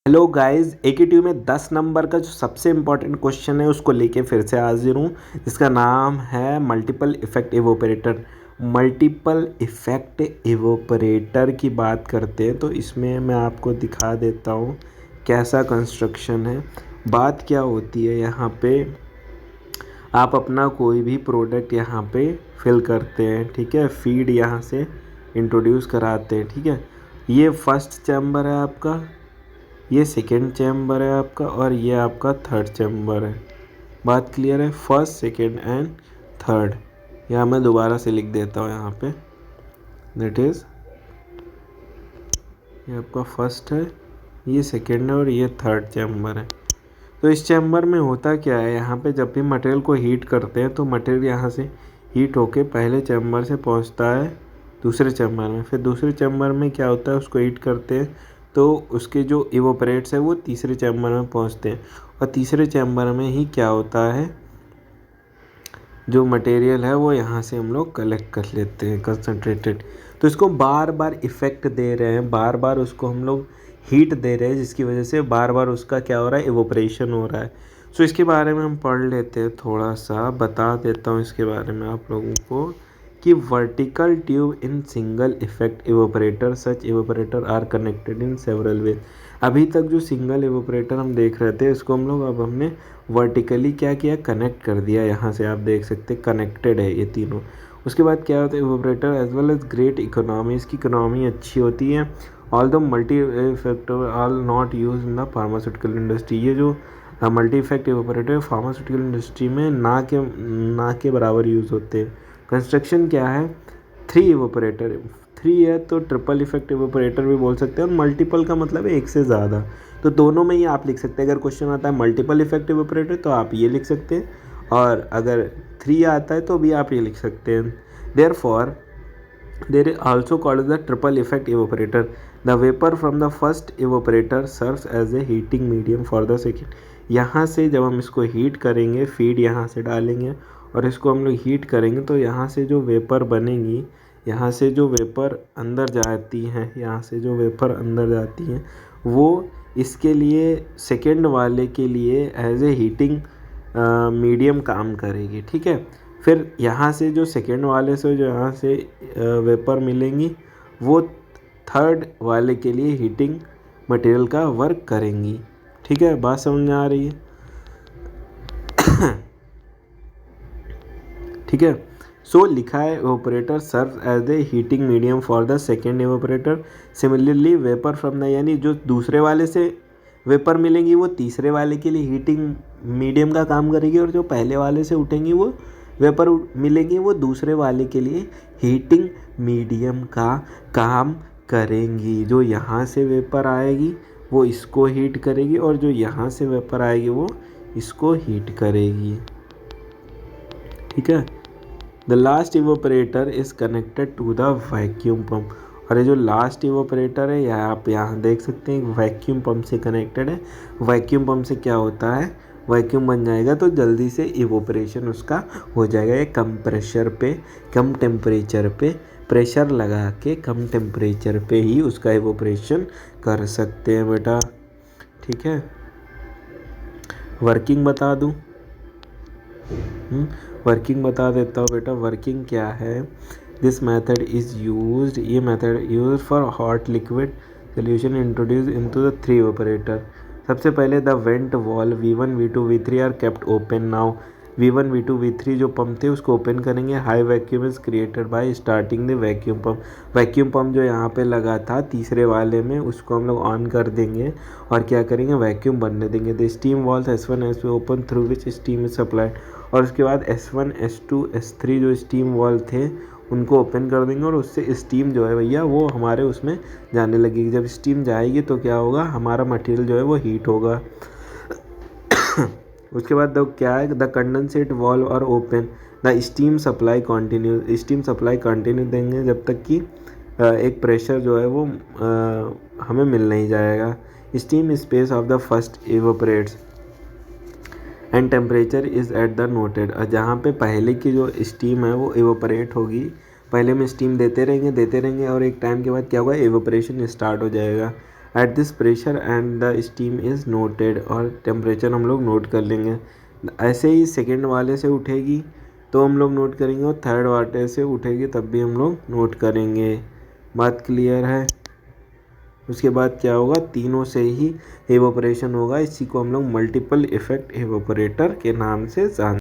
Hello guys, AKTU में 10 number का जो सबसे इम्पोर्टेंट क्वेश्चन है उसको लेके फिर से हाजिर हूँ। इसका नाम है multiple effect evaporator. Multiple effect evaporator की बात करते हैं तो इसमें मैं आपको दिखा देता हूँ कैसा कंस्ट्रक्शन है। बात क्या होती है, यहाँ पे आप अपना कोई भी प्रोडक्ट यहाँ पे फिल करते हैं, ठीक है। फीड यहाँ से इंट्रोड्यूस कराते हैं, ठीक है। ये फर्स्ट चैम्बर है आपका, ये सेकेंड चैम्बर है आपका और ये आपका थर्ड चैम्बर है। बात क्लियर है? First, second and third. यहाँ मैं दोबारा से लिख देता हूँ यहाँ पे, दैट इज़ ये आपका फर्स्ट है, ये सेकेंड है और ये थर्ड चैम्बर है। तो इस चैम्बर में होता क्या है, यहाँ पे जब भी मटेरियल को हीट करते हैं तो मटेरियल यहाँ से हीट होके पहले चैम्बर से पहुँचता है दूसरे चैम्बर में, फिर दूसरे चैम्बर में क्या होता है, उसको हीट करते हैं तो उसके जो इवोपरेट्स है वो तीसरे चैम्बर में पहुँचते हैं और तीसरे चैम्बर में ही क्या होता है, जो मटेरियल है वो यहाँ से हम लोग कलेक्ट कर लेते हैं कंसनट्रेटेड। तो इसको बार बार इफ़ेक्ट दे रहे हैं, बार बार उसको हम लोग हीट दे रहे हैं, जिसकी वजह से बार बार उसका क्या हो रहा है, इवोपरेशन हो रहा है। सो इसके बारे में हम पढ़ लेते हैं, थोड़ा सा बता देता हूँ इसके बारे में आप लोगों को कि vertical tube in single effect evaporator, such evaporator are connected in several way. अभी तक जो सिंगल इवोपरेटर हम देख रहे थे, इसको हम लोग अब हमने वर्टिकली क्या किया, कनेक्ट कर दिया। यहाँ से आप देख सकते कनेक्टेड है ये तीनों। उसके बाद क्या होता है, evaporator as well as great economy, इसकी इकोनॉमी अच्छी होती है। All the multi effector are not use in the pharmaceutical industry. ये जो multi effect evaporator pharmaceutical industry में ना के बराबर यूज़ होते हैं। कंस्ट्रक्शन क्या है, 3 इवोपरेटर, 3 है तो ट्रिपल इफेक्ट इवोपरेटर भी बोल सकते हैं और मल्टीपल का मतलब है एक से ज़्यादा। तो दोनों में ही आप लिख सकते हैं। अगर क्वेश्चन आता है मल्टीपल इफेक्ट इवोपरेटर तो आप ये लिख सकते हैं, और अगर 3 आता है तो भी आप ये लिख सकते हैं। Therefore there is also called the triple effect evaporator. The vapor from the first evaporator serves as a heating medium for the second. यहाँ से जब हम इसको हीट करेंगे, फीड यहाँ से डालेंगे और इसको हम लोग हीट करेंगे तो यहाँ से जो वेपर बनेगी, यहाँ से जो वेपर अंदर जाती हैं, यहाँ से जो वेपर अंदर जाती हैं वो इसके लिए सेकेंड वाले के लिए एज ए हीटिंग मीडियम काम करेगी, ठीक है। फिर यहाँ से जो सेकेंड वाले से जो यहाँ से वेपर मिलेंगी वो थर्ड वाले के लिए हीटिंग मटेरियल का वर्क करेंगी, ठीक है। बात समझ में आ रही है? ठीक है। सो लिखा है evaporator serve as a heating medium for the second evaporator. Similarly vapour from the, यानी जो दूसरे वाले से वेपर मिलेंगी वो तीसरे वाले के लिए हीटिंग मीडियम का काम करेगी, और जो पहले वाले से उठेंगी वो वेपर मिलेंगी वो दूसरे वाले के लिए हीटिंग मीडियम का काम करेंगी। जो यहाँ से वेपर आएगी वो इसको हीट करेगी और जो यहाँ से वेपर आएगी वो इसको हीट करेगी, ठीक है। The last evaporator is connected to the vacuum pump, और ये जो लास्ट इवोपरेटर है यह आप यहाँ देख सकते हैं वैक्यूम पम्प से कनेक्टेड है। वैक्यूम पम्प से क्या होता है, वैक्यूम बन जाएगा तो जल्दी से इवोपरेशन उसका हो जाएगा। ये कम प्रेशर पे, कम टेम्परेचर पे प्रेशर लगा के कम टेम्परेचर पे ही उसका इवोपरेशन कर सकते हैं बेटा, ठीक है। वर्किंग बता दूँ, वर्किंग बता देता हूँ बेटा। वर्किंग क्या है, दिस मेथड इज़ यूज्ड, ये method use for hot liquid solution introduce into the 3 evaporator. सबसे पहले the vent valve V1 V2 V3 are kept open. Now V1 V2 V3 जो पंप थे उसको ओपन करेंगे। High vacuum is created by starting the vacuum pump. Vacuum pump जो यहाँ पे लगा था तीसरे वाले में उसको हम लोग ऑन कर देंगे और क्या करेंगे, वैक्यूम बनने देंगे। The steam walls S1 S2 open through which steam is supplied, और उसके बाद S1 S2 S3 जो स्टीम वॉल थे उनको ओपन कर देंगे और उससे स्टीम जो है भैया वो हमारे उसमें जाने लगेगी। जब स्टीम जाएगी तो क्या होगा, हमारा मटेरियल जो है वो हीट होगा। उसके बाद क्या है, द कंडेंसेट वॉल्व और open, the steam supply continue, steam supply continue देंगे जब तक कि एक प्रेशर जो है वो हमें मिल नहीं जाएगा। Steam space of the first evaporates and temperature is at the noted, जहाँ पे पहले की जो स्टीम है वो इवोपरेट होगी, पहले में स्टीम देते रहेंगे और एक टाइम के बाद क्या होगा, इवोपरेशन स्टार्ट हो जाएगा। At this pressure and the steam is noted, और टेम्परेचर हम लोग नोट कर लेंगे। ऐसे ही सेकेंड वाले से उठेगी तो हम लोग नोट करेंगे, और थर्ड वाले से उठेगी तब भी हम लोग नोट करेंगे। बात क्लियर है? उसके बाद क्या होगा, तीनों से ही एवोपरेशन होगा। इसी को हम लोग मल्टीपल इफेक्ट एवोपरेटर के नाम से जान